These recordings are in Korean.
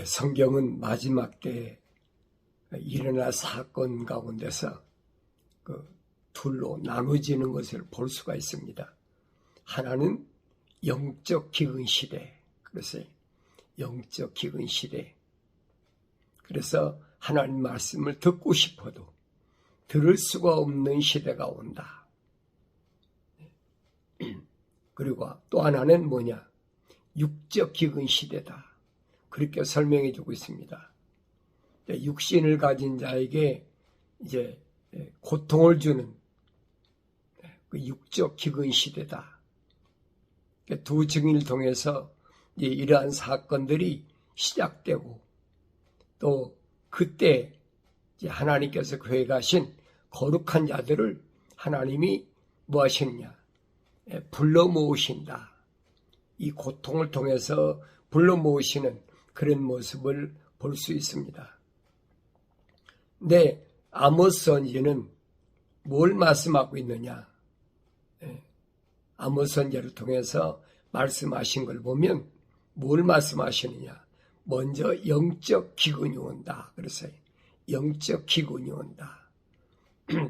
성경은 마지막 때 일어날 사건 가운데서 둘로 나눠지는 것을 볼 수가 있습니다. 하나는 영적 기근 시대. 그래서 영적 기근 시대. 그래서 하나님 말씀을 듣고 싶어도 들을 수가 없는 시대가 온다. 그리고 또 하나는 뭐냐? 육적 기근 시대다. 그렇게 설명해 주고 있습니다. 육신을 가진 자에게 이제 고통을 주는 그 육적 기근 시대다. 두 증인을 통해서 이러한 사건들이 시작되고 또 그때 하나님께서 계획하신 거룩한 자들을 하나님이 뭐 하시느냐? 불러 모으신다. 이 고통을 통해서 불러 모으시는 그런 모습을 볼 수 있습니다. 근데 아모스 선지는 뭘 말씀하고 있느냐? 아모스 선지를 통해서 말씀하신 걸 보면 뭘 말씀하시느냐? 먼저 영적 기근이 온다. 그래서 영적 기근이 온다.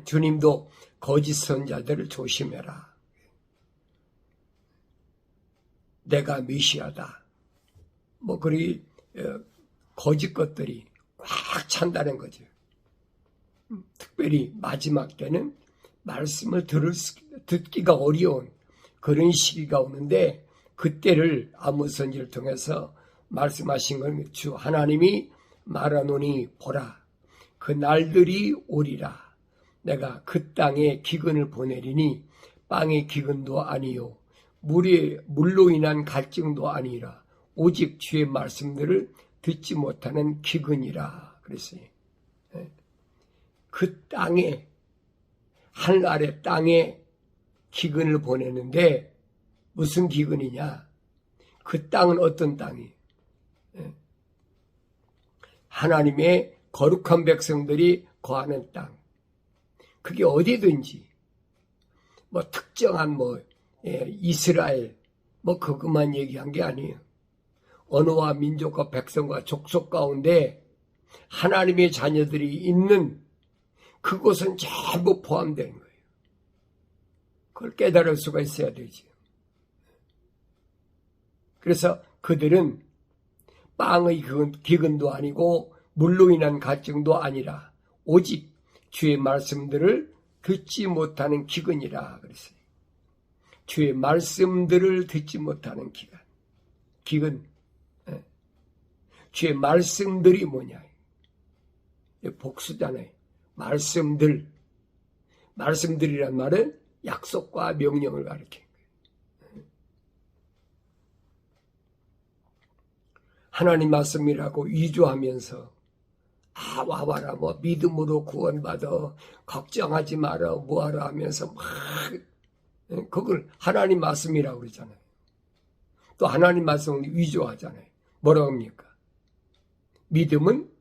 주님도 거짓 선자들을 조심해라. 내가 메시아다. 그리 거짓 것들이 꽉 찬다는 거죠. 특별히 마지막 때는 말씀을 듣기가 어려운 그런 시기가 오는데 그때를 아모스 선지를 통해서 말씀하신 건 주 하나님이 말하노니 보라 그 날들이 오리라. 내가 그 땅에 기근을 보내리니 빵의 기근도 아니요 물로 인한 갈증도 아니라 오직 주의 말씀들을 듣지 못하는 기근이라. 그랬어요. 그 땅에 하늘 아래 땅에 기근을 보내는데 무슨 기근이냐? 그 땅은 어떤 땅이? 하나님의 거룩한 백성들이 거하는 땅. 그게 어디든지 특정한 이스라엘 그것만 얘기한 게 아니에요. 언어와 민족과 백성과 족속 가운데 하나님의 자녀들이 있는 그곳은 전부 포함되는 거예요. 그걸 깨달을 수가 있어야 되지. 그래서 그들은 빵의 기근도 아니고 물로 인한 갈증도 아니라 오직 주의 말씀들을 듣지 못하는 기근이라 그랬어요. 주의 말씀들을 듣지 못하는 기근. 주의 말씀들이 뭐냐? 복수잖아요. 말씀들이란 말은 약속과 명령을 가리켜요. 하나님 말씀이라고 위조하면서 와봐라 믿음으로 구원받아 걱정하지 마라 뭐하라 하면서 그걸 하나님 말씀이라고 그러잖아요. 또 하나님 말씀을 위조하잖아요. 뭐라고 합니까? 믿음은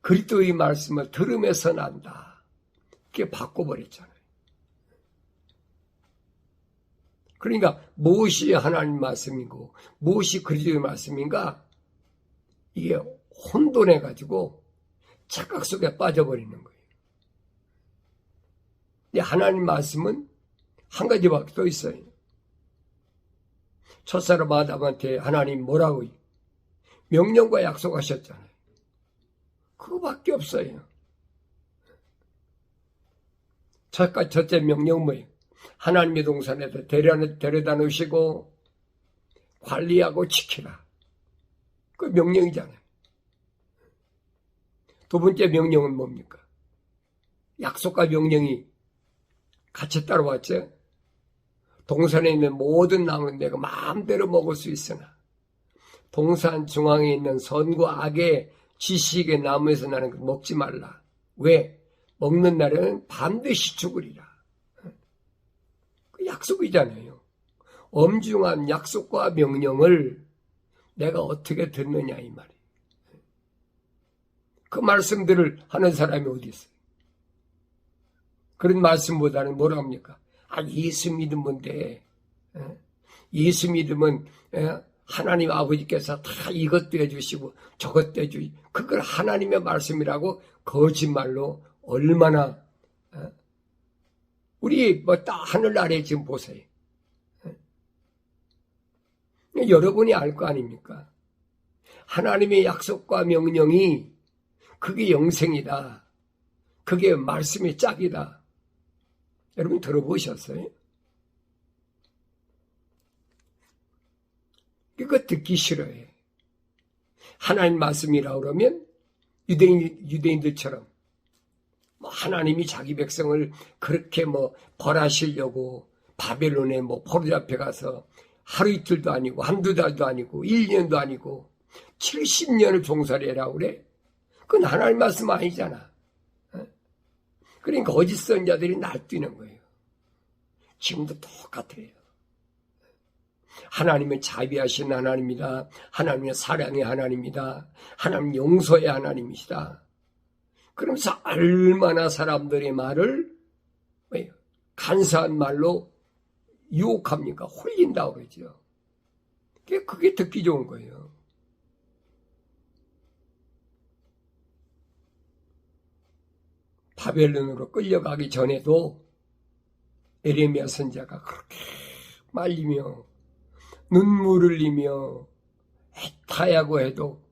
그리스도의 말씀을 들음에서 난다. 그게 바꿔버렸잖아요. 그러니까 무엇이 하나님 말씀이고 무엇이 그리스도의 말씀인가? 이게 혼돈해가지고 착각 속에 빠져버리는 거예요. 근데 하나님 말씀은 한 가지밖에 더 있어요. 첫사람 아담한테 하나님 뭐라고 명령과 약속하셨잖아요. 그거밖에 없어요. 첫째 명령 뭐예요? 하나님의 동산에서 데려다 놓으시고 관리하고 지키라. 그 명령이잖아요. 두 번째 명령은 뭡니까? 약속과 명령이 같이 따라왔죠. 동산에 있는 모든 나무는 내가 마음대로 먹을 수 있으나 동산 중앙에 있는 선과 악의 지식의 나무에서 나는 거 먹지 말라. 왜? 먹는 날에는 반드시 죽으리라. 그 약속이잖아요. 엄중한 약속과 명령을 내가 어떻게 듣느냐 이 말이에요. 그 말씀들을 하는 사람이 어디 있어요? 그런 말씀보다는 뭐라 합니까? 예수 믿으면 돼. 예수 믿으면 하나님 아버지께서 다 이것도 해주시고 저것도 해주시고 그걸 하나님의 말씀이라고 거짓말로 얼마나 우리 뭐 딱 하늘 아래 지금 보세요. 여러분이 알 거 아닙니까? 하나님의 약속과 명령이 그게 영생이다. 그게 말씀의 짝이다. 여러분 들어보셨어요? 그거 듣기 싫어해. 하나님 말씀이라 그러면 유대인들처럼 하나님이 자기 백성을 그렇게 벌하시려고 바벨론에 포로 잡혀가서 하루 이틀도 아니고 한두 달도 아니고 1년도 아니고 70년을 종살이라고 그래? 그건 하나님 말씀 아니잖아. 그러니까 거짓 선자들이 날뛰는 거예요. 지금도 똑같아요. 하나님은 자비하신 하나님이다. 하나님은 사랑의 하나님이다. 하나님 용서의 하나님이시다. 그러면서 얼마나 사람들의 말을 간사한 말로 유혹합니까? 홀린다고 그러죠. 그게 듣기 좋은 거예요. 바벨론으로 끌려가기 전에도 에레미야 선지자가 그렇게 말리며 눈물을 흘리며 애타야고 해도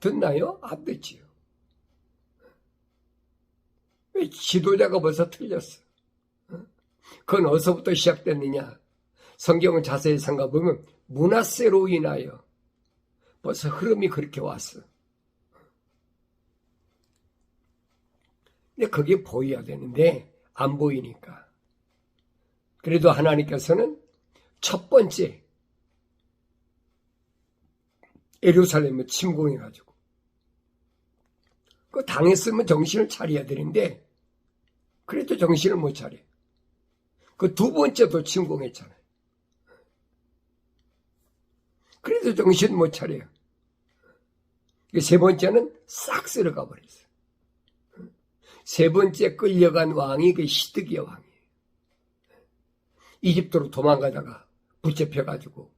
듣나요? 안 듣지요. 왜 지도자가 벌써 틀렸어. 그건 어디서부터 시작됐느냐? 성경을 자세히 생각해보면 므낫세로 인하여 벌써 흐름이 그렇게 왔어. 근데 그게 보여야 되는데 안 보이니까. 그래도 하나님께서는 첫 번째 예루살렘을 침공해가지고 그 당했으면 정신을 차려야 되는데 그래도 정신을 못 차려. 그 두 번째도 침공했잖아요. 그래도 정신 못 차려요. 세 번째는 싹 쓸어가 버렸어요. 세 번째 끌려간 왕이 그 시드기야 왕이에요. 이집트로 도망가다가 붙잡혀가지고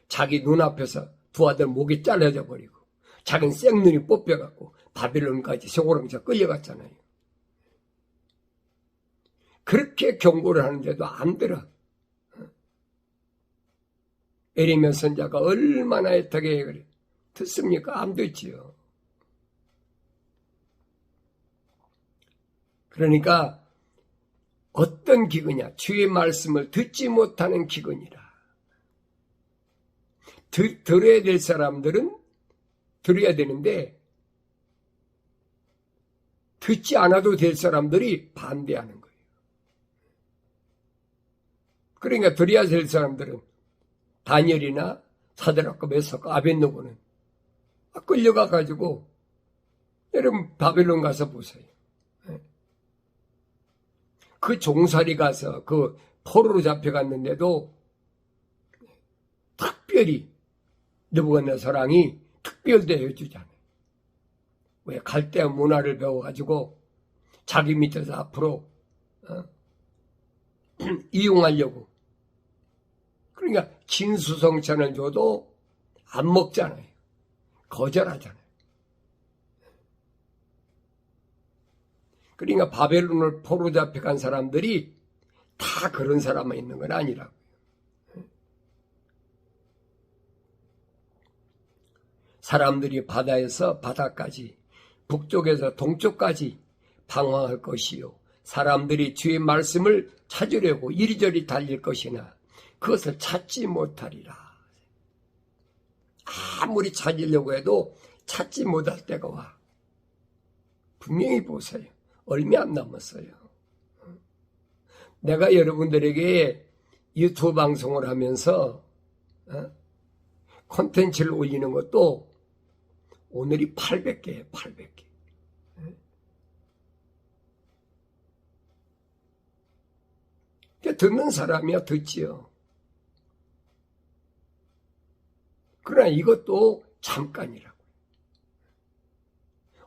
자기 눈앞에서 두 아들 목이 잘라져 버리고 자기는 생눈이 뽑혀갖고 바빌론까지 소고령차 끌려갔잖아요. 그렇게 경고를 하는데도 안 들어. 에레미야 선지자가 얼마나 애타게 그래. 듣습니까? 안 듣지요. 그러니까 어떤 기근이냐? 주의 말씀을 듣지 못하는 기근이라. 들어야 될 사람들은 들어야 되는데 듣지 않아도 될 사람들이 반대하는 거예요. 그러니까 들어야 될 사람들은 다니엘이나 사드락과 메삭과 아벳느고는 끌려가가지고 여러분 바벨론 가서 보세요. 그 종살이 가서 그 포로로 잡혀갔는데도 특별히 느부갓네살 왕이 특별 대해 주잖아요. 왜 갈대아 문화를 배워가지고 자기 밑에서 앞으로 이용하려고. 그러니까 진수성찬을 줘도 안 먹잖아요. 거절하잖아요. 그러니까 바벨론을 포로 잡혀간 사람들이 다 그런 사람만 있는 건 아니라고요. 사람들이 바다에서 바다까지 북쪽에서 동쪽까지 방황할 것이요. 사람들이 주의 말씀을 찾으려고 이리저리 달릴 것이나 그것을 찾지 못하리라. 아무리 찾으려고 해도 찾지 못할 때가 와. 분명히 보세요. 얼마 안 남았어요. 내가 여러분들에게 유튜브 방송을 하면서 콘텐츠를 올리는 것도 오늘이 800개예요. 800개. 듣는 사람이야 듣지요. 그러나 이것도 잠깐이라고.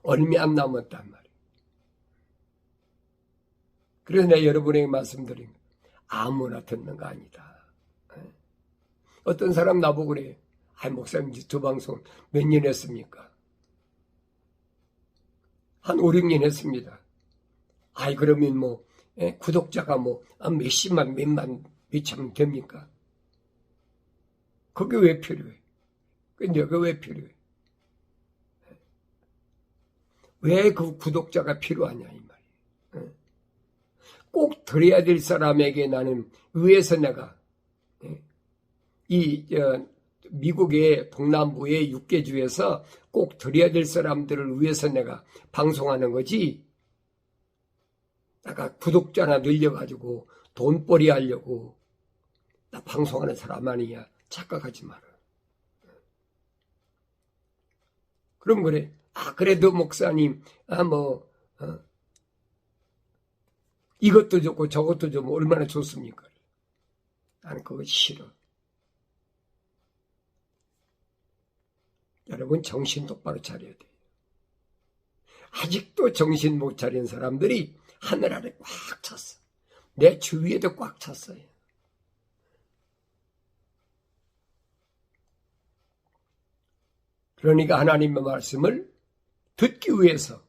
얼마 안 남았단 말이에요. 그래서 내가 여러분에게 말씀드린 아무나 듣는 거 아니다. 어떤 사람 나보고 그래요. 목사님 유튜브 방송 몇 년 했습니까? 한 5, 6년 했습니다. 그러면 구독자가 몇십만, 몇천 됩니까? 그게 왜 필요해? 근데 그게 왜 필요해? 왜 그 구독자가 필요하냐, 이 말이에요. 꼭 드려야 될 사람에게 나는 의해서 내가, 미국의 동남부의 6개 주에서 꼭 드려야 될 사람들을 위해서 내가 방송하는 거지, 내가 구독자나 늘려가지고 돈벌이 하려고 나 방송하는 사람 아니야. 착각하지 마라. 그럼 그래. 그래도 목사님, 이것도 좋고 저것도 좋고 얼마나 좋습니까? 나는 그거 싫어. 여러분 정신 똑바로 차려야 돼요. 아직도 정신 못 차린 사람들이 하늘 아래 꽉 찼어. 내 주위에도 꽉 찼어요. 그러니까 하나님의 말씀을 듣기 위해서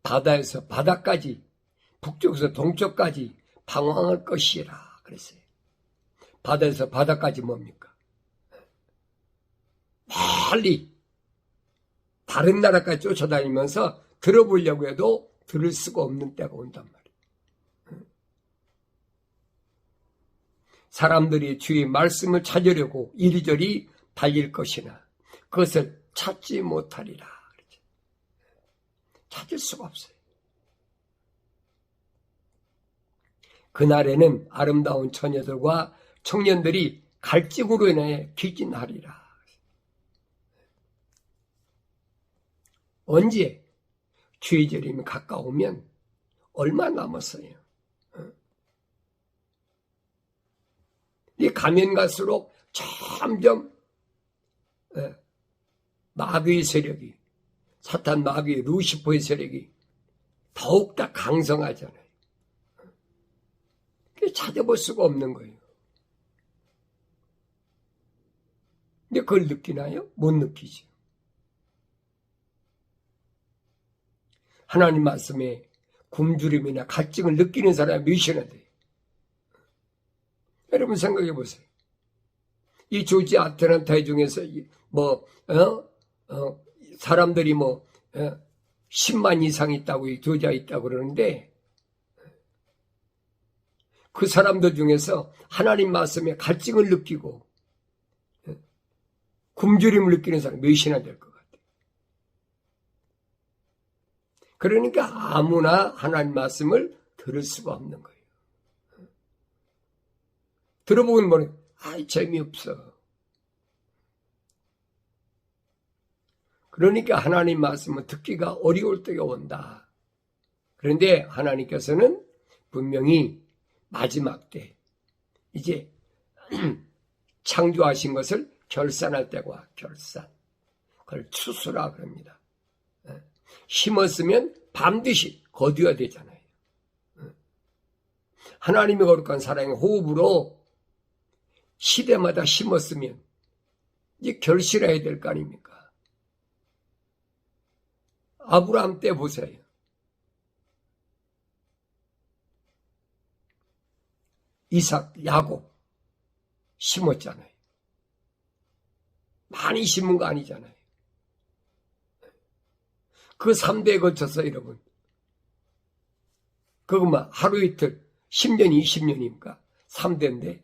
바다에서 바다까지, 북쪽에서 동쪽까지 방황할 것이라 그랬어요. 바다에서 바다까지 뭡니까? 멀리 다른 나라까지 쫓아다니면서 들어보려고 해도 들을 수가 없는 때가 온단 말이에요. 사람들이 주의 말씀을 찾으려고 이리저리 달릴 것이나 그것을 찾지 못하리라. 찾을 수가 없어요. 그날에는 아름다운 처녀들과 청년들이 갈증으로 인해 기진하리라. 언제? 주의 절임이 가까우면 얼마 남았어요. 이 가면 갈수록 점점 마귀의 세력이, 사탄 마귀의 루시퍼의 세력이 더욱더 강성하잖아요. 찾아볼 수가 없는 거예요. 근데 그걸 느끼나요? 못 느끼죠. 하나님 말씀에 굶주림이나 갈증을 느끼는 사람이 몇이나 돼요. 여러분 생각해 보세요. 이 조지 아틀란타 중에서 사람들이 10만 이상 있다고, 교자 있다고 그러는데, 그 사람들 중에서 하나님 말씀에 갈증을 느끼고 굶주림을 느끼는 사람이 몇이나 될 것 같아요. 그러니까 아무나 하나님 말씀을 들을 수가 없는 거예요. 들어보면 재미없어. 그러니까 하나님 말씀은 듣기가 어려울 때가 온다. 그런데 하나님께서는 분명히 마지막 때 이제 창조하신 것을 결산할 때가 결산. 그걸 추수라 그럽니다. 심었으면 반드시 거두어야 되잖아요. 하나님의 거룩한 사랑의 호흡으로 시대마다 심었으면 이제 결실해야 될 거 아닙니까? 아브라함 때 보세요. 이삭, 야곱 심었잖아요. 많이 심은 거 아니잖아요. 그 3대에 걸쳐서 여러분, 그것만 하루 이틀 10년, 20년입니까? 3대인데.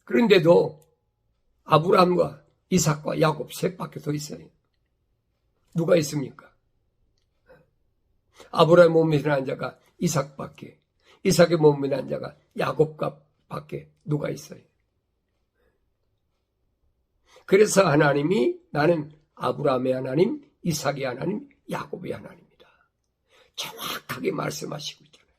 그런데도 아브라함과 이삭과 야곱 셋밖에 더 있어요. 누가 있습니까? 아브라함의 몸에 난 자가 이삭밖에, 이삭의 몸에 난 자가 야곱밖에 누가 있어요? 그래서 하나님이 나는 아브라함의 하나님, 이삭의 하나님, 야곱의 하나님이다. 정확하게 말씀하시고 있잖아요.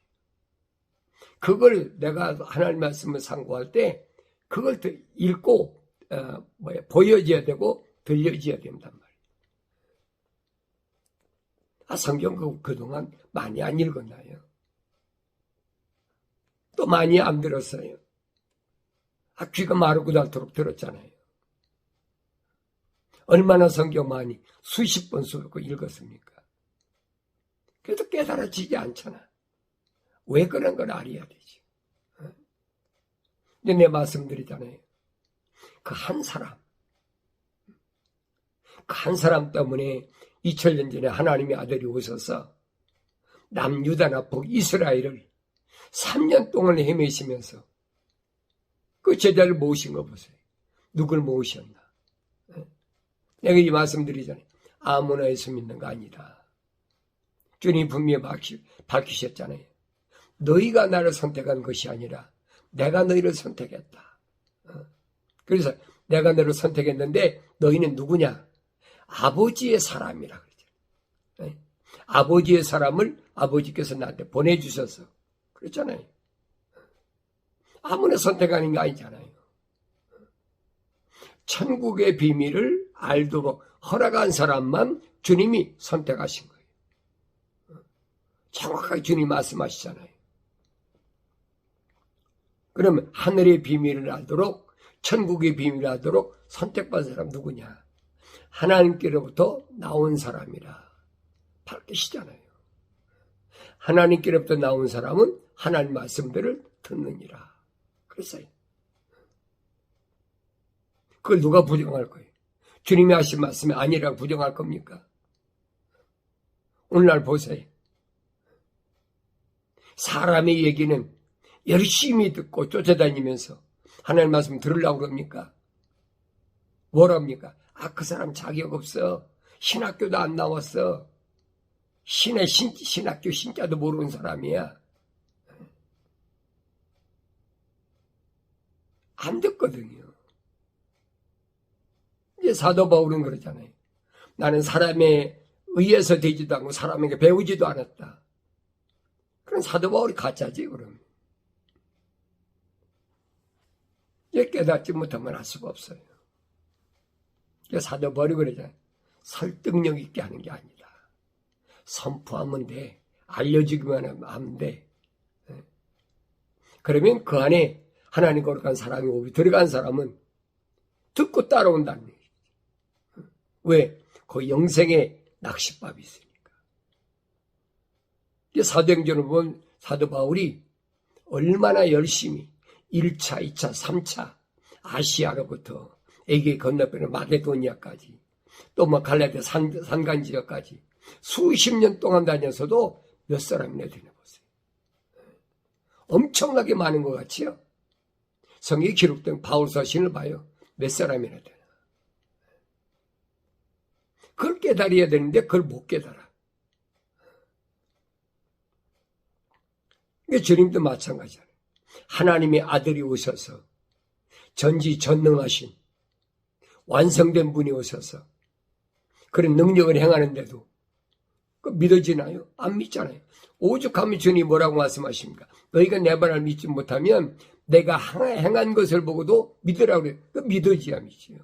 그걸 내가 하나님 말씀을 상고할 때 그걸 읽고 보여줘야 되고 들려줘야 된단 말이에요. 성경 그동안 많이 안 읽었나요? 또 많이 안 들었어요. 귀가 마르고 닳도록 들었잖아요. 얼마나 성경 많이 수십 번 읽었습니까? 그래도 깨달아지지 않잖아. 왜 그런 걸 알아야 되지? 근데 내 말씀드리잖아요. 그 한 사람 때문에 2000년 전에 하나님의 아들이 오셔서 남유다나 북이스라엘을 3년 동안 헤매시면서 그 제자를 모으신 거 보세요. 누굴 모으셨나? 내가 이 말씀드리잖아요. 아무나 해서 믿는 거 아니다. 주님 분명히 밝히셨잖아요. 너희가 나를 선택한 것이 아니라 내가 너희를 선택했다. 그래서 내가 너를 선택했는데 너희는 누구냐? 아버지의 사람이라 그러죠. 아버지의 사람을 아버지께서 나한테 보내주셔서 그랬잖아요. 아무나 선택하는 게 아니잖아요. 천국의 비밀을 알도록 허락한 사람만 주님이 선택하신 거예요. 정확하게 주님 말씀하시잖아요. 그러면 하늘의 비밀을 알도록 천국의 비밀을 알도록 선택받은 사람 누구냐? 하나님께로부터 나온 사람이라 밝히시잖아요. 하나님께로부터 나온 사람은 하나님 말씀들을 듣느니라. 그랬어요. 그걸 누가 부정할 거예요? 주님이 하신 말씀이 아니라고 부정할 겁니까? 오늘날 보세요. 사람의 얘기는 열심히 듣고 쫓아다니면서 하나님 말씀 들으려고 그럽니까? 뭐랍니까? 그 사람 자격 없어. 신학교도 안 나왔어. 신학교 신자도 모르는 사람이야. 안 듣거든요. 이제 사도 바울은 그러잖아요. 나는 사람에 의해서 되지도 않고 사람에게 배우지도 않았다. 그럼 사도 바울이 가짜지, 그럼. 이제 깨닫지 못하면 할 수가 없어요. 사도 바울이 그러잖아요. 설득력 있게 하는 게 아니다. 선포하면 돼. 알려주기만 하면 돼. 그러면 그 안에 하나님 거룩한 사람이 오비 들어간 사람은 듣고 따라온다는 얘기죠. 왜? 그 영생의 낚싯밥이 있으니까. 사도행전을 보면 사도 바울이 얼마나 열심히 1차, 2차, 3차 아시아로부터 에게 건너편의 마게도니아까지 또 갈라디아 산간 지역까지 수십 년 동안 다녀서도 몇 사람이나 되나 보세요. 엄청나게 많은 것 같지요? 성경에 기록된 바울 서신을 봐요. 몇 사람이나 되나. 그걸 깨달아야 되는데 그걸 못 깨달아. 이게 주님도 마찬가지잖아요. 하나님의 아들이 오셔서 전지전능하신 완성된 분이 오셔서 그런 능력을 행하는데도 믿어지나요? 안 믿잖아요. 오죽하면 주님이 뭐라고 말씀하십니까? 너희가 내 말을 믿지 못하면 내가 행한 것을 보고도 믿으라고 그래요. 믿어지야 믿지요.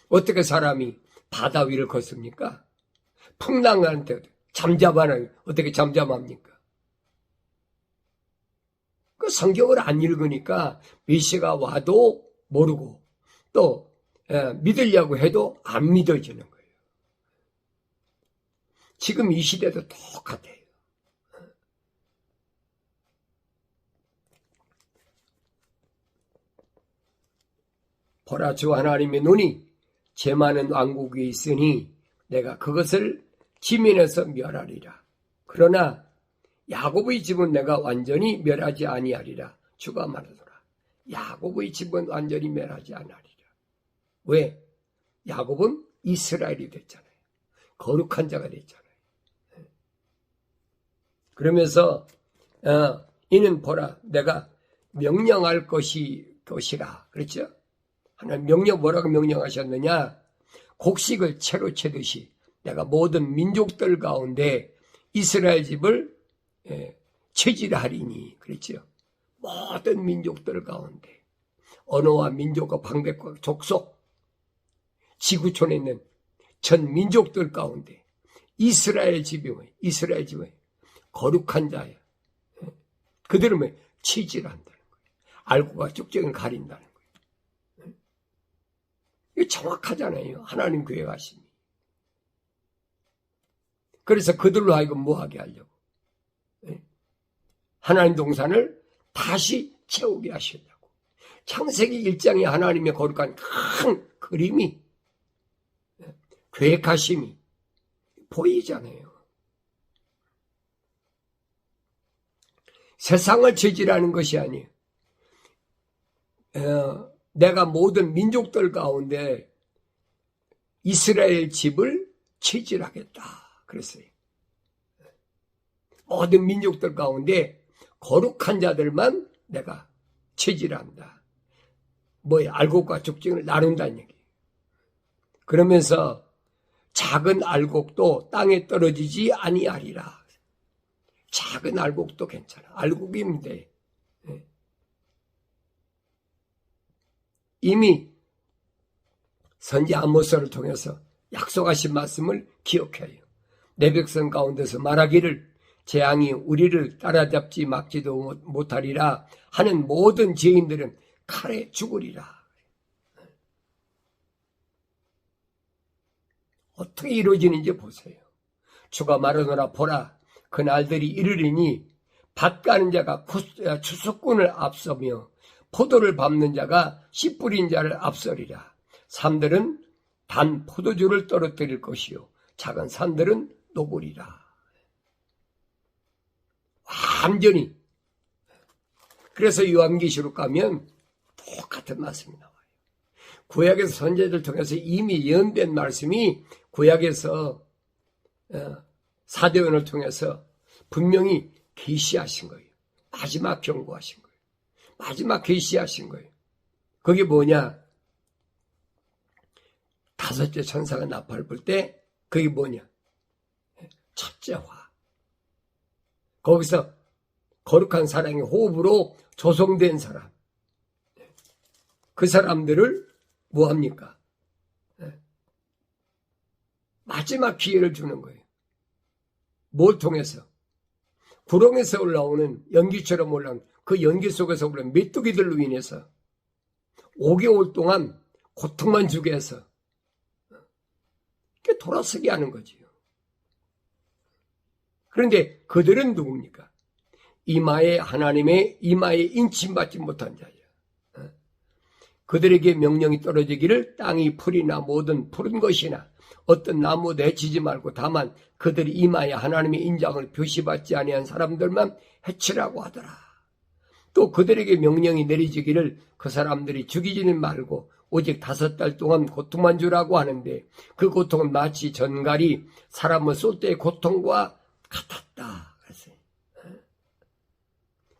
어떻게 사람이 바다 위를 걷습니까? 풍랑하는 때 잠잠하나요? 어떻게 잠잠합니까? 그 성경을 안 읽으니까 메시아가 와도 모르고 또 믿으려고 해도 안 믿어지는 거예요. 지금 이 시대도 똑같아요. 보라, 주 하나님의 눈이 제 많은 왕국에 있으니 내가 그것을 지면에서 멸하리라. 그러나 야곱의 집은 내가 완전히 멸하지 아니하리라. 주가 말하더라. 야곱의 집은 완전히 멸하지 아니하리라. 왜? 야곱은 이스라엘이 됐잖아요. 거룩한 자가 됐잖아요. 그러면서 이는 보라, 내가 명령할 것이라. 그렇죠? 하나님 뭐라고 명령하셨느냐? 곡식을 채로 채듯이 내가 모든 민족들 가운데 이스라엘 집을 채질하리니. 그렇죠? 모든 민족들 가운데 언어와 민족과 방백과 족속 지구촌에 있는 전 민족들 가운데 이스라엘 집이 거룩한 자야. 그들은 채질한다는 거예요. 알고가 쭉정을 가린다는 거예요. 이거 정확하잖아요. 하나님 계획하심이. 그래서 그들로 하여금 뭐하게 하려고. 하나님 동산을 다시 채우게 하시려고. 창세기 1장에 하나님의 거룩한 큰 그림이, 계획하심이 보이잖아요. 세상을 저지라는 것이 아니에요. 내가 모든 민족들 가운데 이스라엘 집을 체질하겠다 그랬어요. 모든 민족들 가운데 거룩한 자들만 내가 체질한다. 뭐야, 알곡과 족증을 나눈다는 얘기예요. 그러면서 작은 알곡도 땅에 떨어지지 아니하리라. 작은 알곡도 괜찮아. 알곡이면 돼. 이미 선지 아모스를 통해서 약속하신 말씀을 기억해요. 내 백성 가운데서 말하기를 재앙이 우리를 따라잡지 막지도 못하리라 하는 모든 죄인들은 칼에 죽으리라. 어떻게 이루어지는지 보세요. 주가 말하노라 보라 그 날들이 이르리니 밭 가는 자가 추수꾼을 앞서며 포도를 밟는 자가 씨 뿌린 자를 앞서리라. 산들은 단 포도주를 떨어뜨릴 것이요 작은 산들은 녹으리라. 완전히. 그래서 요한계시록 가면 똑같은 말씀이 나와요. 구약에서 선지자들 통해서 이미 예언된 말씀이 구약에서 사도연을 통해서 분명히 계시하신 거예요. 마지막 경고하신 거예요. 마지막 계시하신 거예요. 그게 뭐냐? 다섯째 천사가 나팔을 불 때 그게 뭐냐? 첫째 화. 거기서 거룩한 사랑의 호흡으로 조성된 사람. 그 사람들을 뭐합니까? 마지막 기회를 주는 거예요. 뭘 통해서? 구렁에서 올라오는 연기처럼 올라오는 그 연기 속에서 올라오는 메뚜기들로 인해서 5개월 동안 고통만 주게 해서 돌아서게 하는 거지요. 그런데 그들은 누굽니까? 하나님의 이마에 인침받지 못한 자예요. 그들에게 명령이 떨어지기를 땅이 풀이나 모든 푸른 것이나 어떤 나무 내치지 말고 다만 그들이 이마에 하나님의 인장을 표시받지 아니한 사람들만 해치라고 하더라. 또 그들에게 명령이 내리지기를 그 사람들이 죽이지는 말고 오직 5달 동안 고통만 주라고 하는데 그 고통은 마치 전갈이 사람을 쏠 때의 고통과 같았다.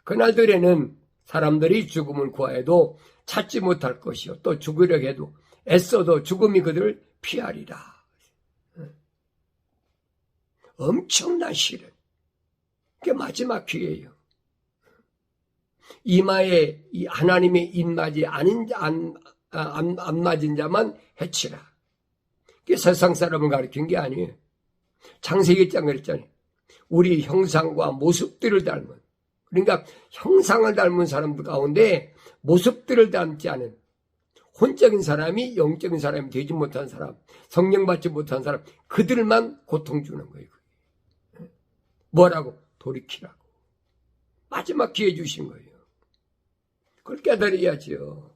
그날들에는 사람들이 죽음을 구하여도 찾지 못할 것이요 또 죽으려 해도 애써도 죽음이 그들을 피하리라. 엄청난 시련. 그게 마지막 기회예요. 이마에 이 하나님의 입맞이 안 맞은 자만 해치라. 그게 세상 사람을 가르친 게 아니에요. 창세기 1장 그랬잖아요. 우리 형상과 모습들을 닮은, 그러니까 형상을 닮은 사람들 가운데 모습들을 닮지 않은 혼적인 사람이 영적인 사람이 되지 못한 사람, 성령 받지 못한 사람, 그들만 고통 주는 거예요. 뭐라고? 돌이키라고. 마지막 기회 주신 거예요. 그걸 깨달아야죠.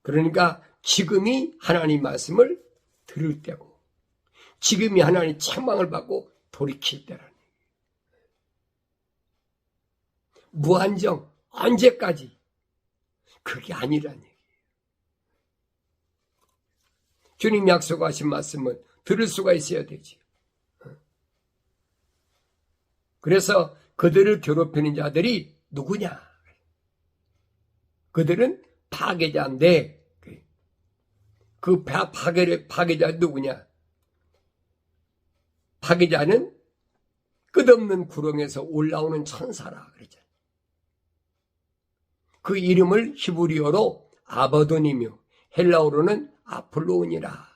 그러니까 지금이 하나님 말씀을 들을 때고 지금이 하나님 책망을 받고 돌이킬 때라는 얘기예요. 무한정 언제까지? 그게 아니라는 얘기예요. 주님 약속하신 말씀은 들을 수가 있어야 되지. 그래서 그들을 괴롭히는 자들이 누구냐? 그들은 파괴자인데 그 파괴자 누구냐? 파괴자는 끝없는 구렁에서 올라오는 천사라 그랬잖아요. 그 이름을 히브리어로 아바돈이며 헬라어로는 아폴로온이라.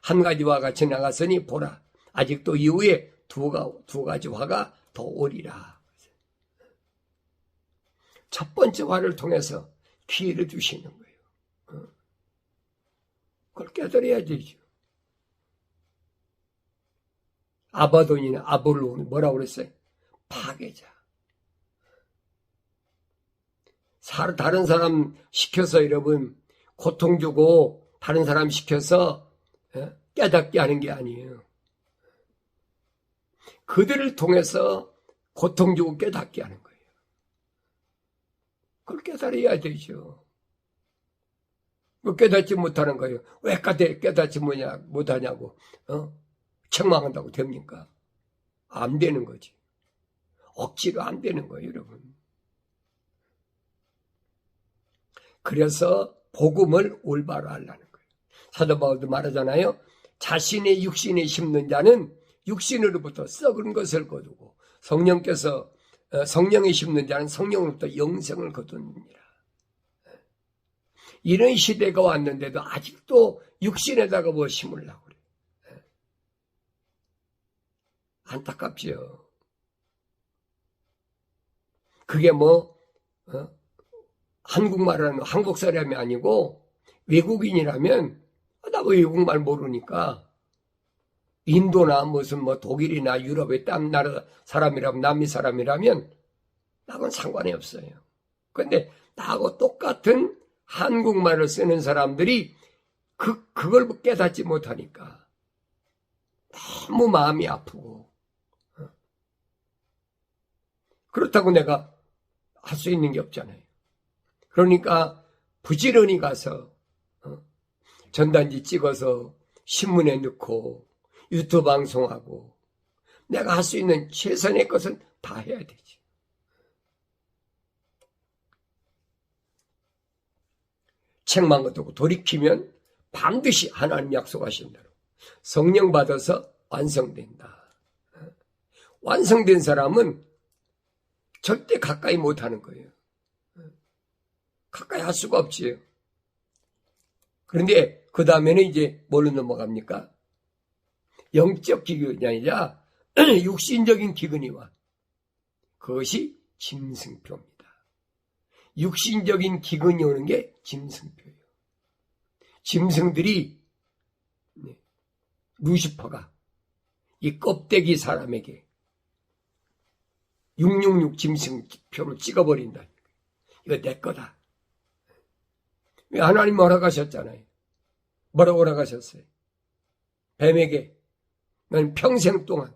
한 가지와 같이 나갔으니 보라 아직도 이후에 두 가지 화가 더 오리라. 첫 번째 화를 통해서 기회를 주시는 거예요. 그걸 깨달아야 되죠. 아바돈이나 아볼론 뭐라고 그랬어요? 파괴자. 다른 사람 시켜서 여러분 고통 주고 다른 사람 시켜서 깨닫게 하는 게 아니에요. 그들을 통해서 고통 주고 깨닫게 하는 거예요. 그걸 깨달아야 되죠. 깨닫지 못하는 거예요. 왜 깨닫지 못하냐고 책망한다고 됩니까? 안 되는 거지. 억지로 안 되는 거예요, 여러분. 그래서 복음을 올바로 하려는 거예요. 사도 바울도 말하잖아요. 자신의 육신에 심는 자는 육신으로부터 썩은 것을 거두고 성령에 심는 자는 성령으로부터 영생을 거두느니라. 이런 시대가 왔는데도 아직도 육신에다가 뭐 심으려고 그래요. 안타깝지요. 그게 한국말하는 한국 사람이 아니고 외국인이라면 나 외국말 모르니까 인도나 무슨 독일이나 유럽의 딴 나라 사람이라면 남미 사람이라면 나하고는 상관이 없어요. 그런데 나하고 똑같은 한국말을 쓰는 사람들이 그걸 깨닫지 못하니까 너무 마음이 아프고 그렇다고 내가 할 수 있는 게 없잖아요. 그러니까 부지런히 가서 전단지 찍어서 신문에 넣고 유튜브 방송하고 내가 할 수 있는 최선의 것은 다 해야 되지. 책만 거두고 돌이키면 반드시 하나님 약속하신 대로 성령 받아서 완성된다. 완성된 사람은 절대 가까이 못하는 거예요. 가까이 할 수가 없지요. 그런데 그 다음에는 이제 뭘로 넘어갑니까? 영적 기근이 아니라 육신적인 기근이 와. 그것이 짐승표입니다. 육신적인 기근이 오는 게 짐승표예요. 짐승들이 루시퍼가 이 껍데기 사람에게 666 짐승표를 찍어버린다. 이거 내 거다. 하나님 허락하셨잖아요. 뭐라고 허락하셨어요? 뱀에게 넌 평생 동안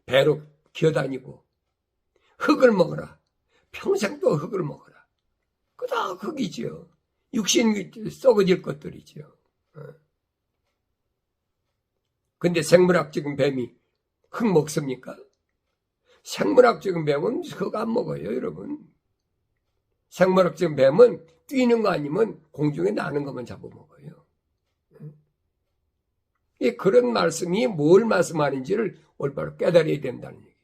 배로 기어다니고 흙을 먹어라. 평생 또 흙을 먹어라. 그거 다 흙이지요. 육신 썩어질 것들이지요. 근데 생물학적인 뱀이 흙 먹습니까? 생물학적인 뱀은 흙 안 먹어요, 여러분. 생물학적인 뱀은 뛰는 거 아니면 공중에 나는 것만 잡아먹어요. 그런 말씀이 뭘 말씀하는지를 올바로 깨달아야 된다는 얘기예요.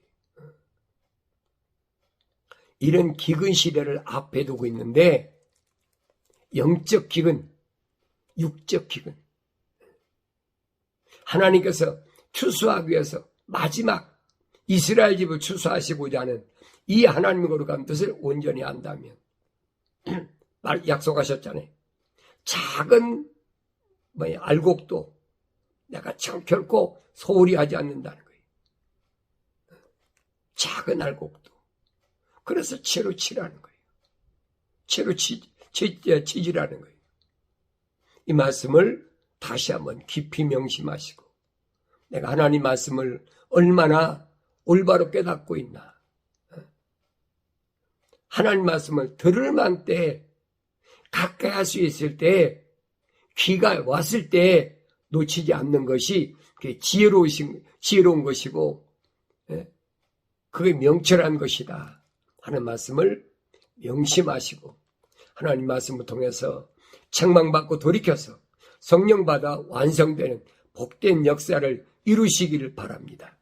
이런 기근 시대를 앞에 두고 있는데 영적 기근, 육적 기근. 하나님께서 추수하기 위해서 마지막 이스라엘 집을 추수하시고자 하는 이 하나님의 거룩한 뜻을 온전히 한다면 약속하셨잖아요. 작은 알곡도 내가 결코 소홀히 하지 않는다는 거예요. 작은 알곡도. 그래서 채로 치라는 거예요. 채로 치지라는 거예요. 이 말씀을 다시 한번 깊이 명심하시고 내가 하나님 말씀을 얼마나 올바로 깨닫고 있나. 하나님 말씀을 들을 만 때 가까이 할 수 있을 때 귀가 왔을 때 놓치지 않는 것이 지혜로운 것이고 그게 명철한 것이다 하는 말씀을 명심하시고 하나님 말씀을 통해서 책망받고 돌이켜서 성령 받아 완성되는 복된 역사를 이루시기를 바랍니다.